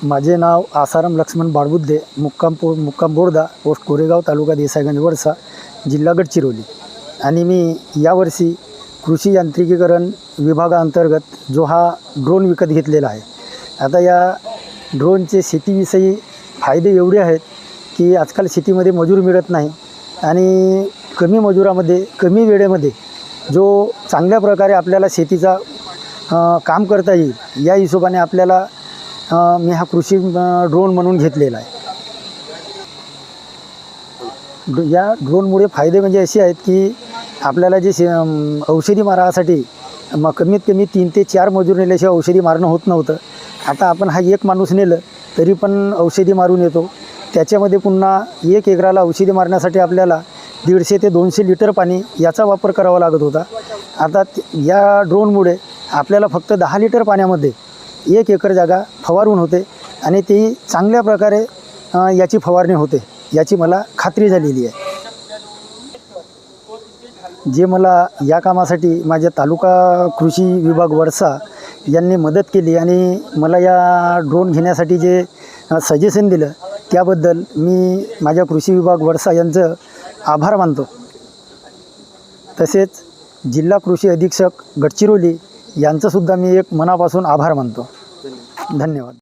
माझे नाव आसाराम लक्ष्मण बाळबुद्धे, मुक्काम बोर्दा, पोस्ट कोरेगाव, तालुका देसाईगंज, वडसा, जिल्हा गडचिरोली. आणि मी यावर्षी कृषी यांत्रिकीकरण विभागाअंतर्गत जो हा ड्रोन विकत घेतलेला आहे. आता या ड्रोनचे शेतीविषयी फायदे एवढे आहेत की आजकाल शेतीमध्ये मजूर मिळत नाही आणि कमी मजुरामध्ये कमी वेळेमध्ये जो चांगल्या प्रकारे आपल्याला शेतीचा काम करता येईल, या हिशोबाने आपल्याला मी हा कृषी ड्रोन म्हणून घेतलेला आहे. या ड्रोनमुळे फायदे म्हणजे असे आहेत की आपल्याला जे औषधी मारासाठी कमीत कमी 3 ते 4 मजूर नेल्याशिवाय औषधी मारणं होत नव्हतं. आता आपण हा एक माणूस नेलं तरी पण औषधी मारून येतो. त्याच्यामध्ये पुन्हा 1 एकराला औषधी मारण्यासाठी आपल्याला 150 ते 200 लिटर पाणी याचा वापर करावा लागत होता. आता या ड्रोनमुळे आपल्याला फक्त 10 लिटर पाण्यामध्ये 1 एकर जागा फवारून होते आणि ती चांगल्या प्रकारे याची फवारणी होते, याची मला खात्री झालेली आहे. जे मला या कामासाठी माझ्या तालुका कृषी विभाग वडसा यांनी मदत केली आणि मला या ड्रोन घेण्यासाठी जे सजेशन दिलं त्याबद्दल मी माझ्या कृषी विभाग वडसा यांचं आभार मानतो. तसेच जिल्हा कृषी अधीक्षक गडचिरोली यांचंसुद्धा मी एक मनापासून आभार मानतो. धन्यवाद.